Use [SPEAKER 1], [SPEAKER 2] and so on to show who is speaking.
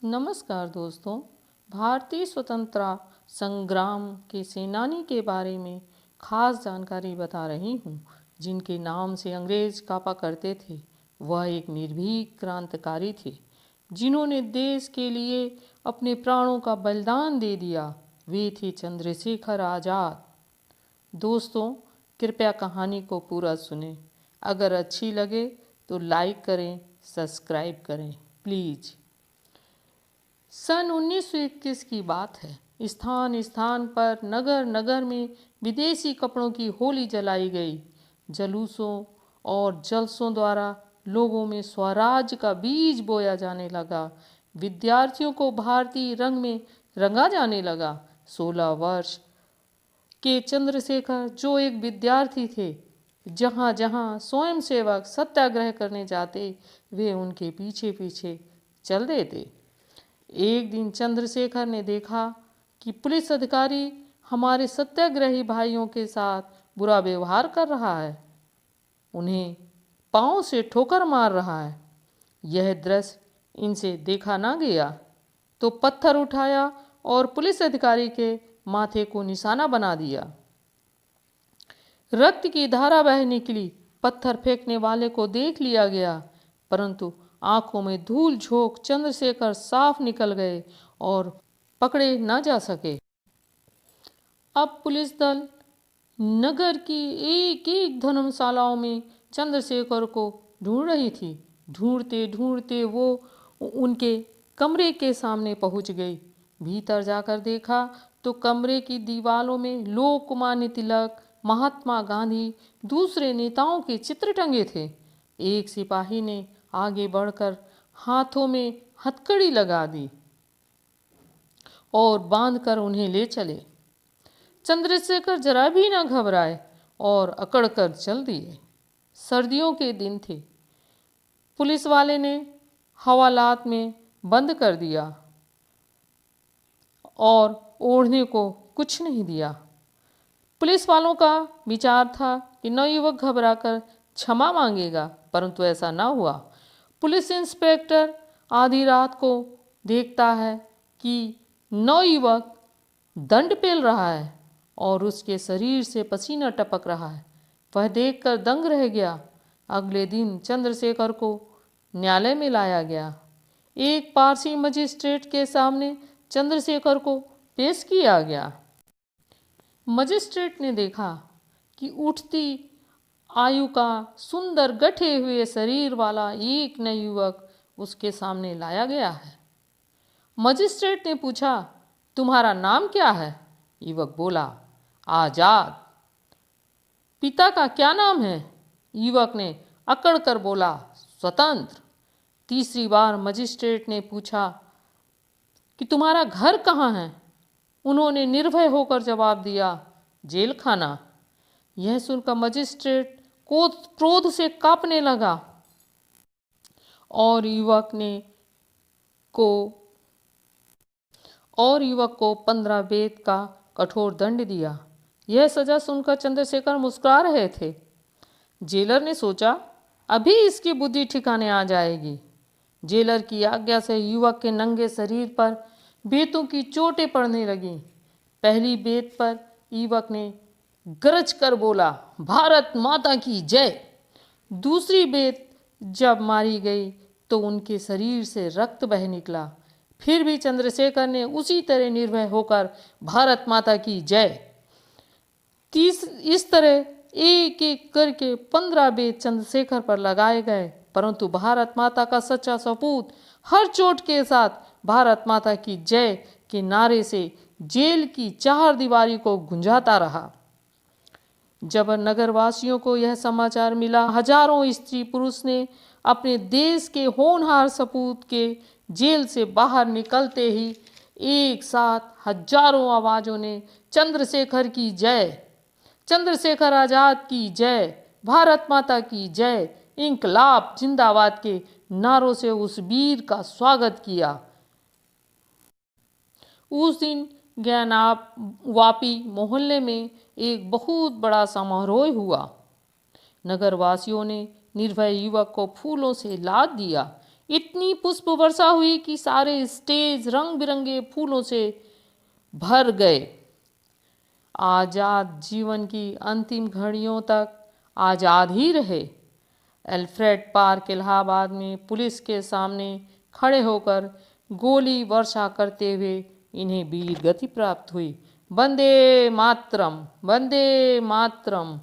[SPEAKER 1] नमस्कार दोस्तों। भारतीय स्वतंत्रता संग्राम के सेनानी के बारे में खास जानकारी बता रही हूँ, जिनके नाम से अंग्रेज काँपा करते थे। वह एक निर्भीक क्रांतिकारी थे, जिन्होंने देश के लिए अपने प्राणों का बलिदान दे दिया। वे थे चंद्रशेखर आज़ाद। दोस्तों, कृपया कहानी को पूरा सुनें। अगर अच्छी लगे तो लाइक करें, सब्सक्राइब करें प्लीज़। सन 1921 की बात है। स्थान स्थान पर, नगर नगर में विदेशी कपड़ों की होली जलाई गई। जुलूसों और जलसों द्वारा लोगों में स्वराज का बीज बोया जाने लगा। विद्यार्थियों को भारतीय रंग में रंगा जाने लगा। 16 वर्ष के चंद्रशेखर, जो एक विद्यार्थी थे, जहाँ जहाँ स्वयंसेवक सत्याग्रह करने जाते, वे उनके पीछे पीछे चल देते। एक दिन चंद्रशेखर ने देखा कि पुलिस अधिकारी हमारे सत्याग्रही भाइयों के साथ बुरा व्यवहार कर रहा है, उन्हें पांव से ठोकर मार रहा है। यह दृश्य इनसे देखा ना गया तो पत्थर उठाया और पुलिस अधिकारी के माथे को निशाना बना दिया। रक्त की धारा बह निकली। पत्थर फेंकने वाले को देख लिया गया, परंतु आंखों में धूल झोंक चंद्रशेखर साफ निकल गए और पकड़े न जा सके। अब पुलिस दल नगर की एक एक धर्मशालाओं में चंद्रशेखर को ढूंढ रही थी। ढूंढते ढूंढते वो उनके कमरे के सामने पहुंच गई। भीतर जाकर देखा तो कमरे की दीवारों में लोकमान्य तिलक, महात्मा गांधी, दूसरे नेताओं के चित्र टंगे थे। एक सिपाही ने आगे बढ़कर हाथों में हथकड़ी लगा दी और बांधकर उन्हें ले चले। चंद्रशेखर जरा भी न घबराए और अकड़कर चल दिए। सर्दियों के दिन थे। पुलिस वाले ने हवालात में बंद कर दिया और ओढ़ने को कुछ नहीं दिया। पुलिस वालों का विचार था कि नवयुवक घबराकर क्षमा मांगेगा, परंतु ऐसा न हुआ। पुलिस इंस्पेक्टर आधी रात को देखता है कि नवयुवक दंड पेल रहा है और उसके शरीर से पसीना टपक रहा है। वह देखकर दंग रह गया। अगले दिन चंद्रशेखर को न्यायालय में लाया गया। एक पारसी मजिस्ट्रेट के सामने चंद्रशेखर को पेश किया गया। मजिस्ट्रेट ने देखा कि उठती आयु का सुंदर गठे हुए शरीर वाला एक नवयुवक उसके सामने लाया गया है। मजिस्ट्रेट ने पूछा, तुम्हारा नाम क्या है? युवक बोला, आजाद। पिता का क्या नाम है? युवक ने अकड़ कर बोला, स्वतंत्र। तीसरी बार मजिस्ट्रेट ने पूछा कि तुम्हारा घर कहाँ है? उन्होंने निर्भय होकर जवाब दिया, जेल खाना। यह सुनकर मजिस्ट्रेट क्रोध से कांपने लगा और युवक को 15 बेत का कठोर दंड दिया। यह सजा सुनकर चंद्रशेखर मुस्कुरा रहे थे। जेलर ने सोचा, अभी इसकी बुद्धि ठिकाने आ जाएगी। जेलर की आज्ञा से युवक के नंगे शरीर पर बेतों की चोटें पड़ने लगीं। पहली बेत पर युवक ने गरज कर बोला, भारत माता की जय। दूसरी बेत जब मारी गई तो उनके शरीर से रक्त बह निकला। फिर भी चंद्रशेखर ने उसी तरह निर्भय होकर भारत माता की जय। इस तरह एक एक करके 15 बेत चंद्रशेखर पर लगाए गए, परंतु भारत माता का सच्चा सपूत हर चोट के साथ भारत माता की जय के नारे से जेल की 4 दीवारी को गुंजाता रहा। जब नगरवासियों को यह समाचार मिला, हजारों स्त्री पुरुष ने अपने देश के होनहार सपूत के जेल से बाहर निकलते ही एक साथ हजारों आवाजों ने चंद्रशेखर की जय, चंद्रशेखर आजाद की जय, भारत माता की जय, इंकलाब जिंदाबाद के नारों से उस वीर का स्वागत किया। उस दिन ज्ञानवापी मोहल्ले में एक बहुत बड़ा समारोह हुआ। नगरवासियों ने निर्भय युवक को फूलों से लाद दिया। इतनी पुष्प वर्षा हुई कि सारे स्टेज रंग बिरंगे फूलों से भर गए। आज़ाद जीवन की अंतिम घड़ियों तक आज़ाद ही रहे। अल्फ्रेड पार्क इलाहाबाद में पुलिस के सामने खड़े होकर गोली वर्षा करते हुए इन्हें वीर गति प्राप्त हुई। वंदे मातरम, वंदे मातरम।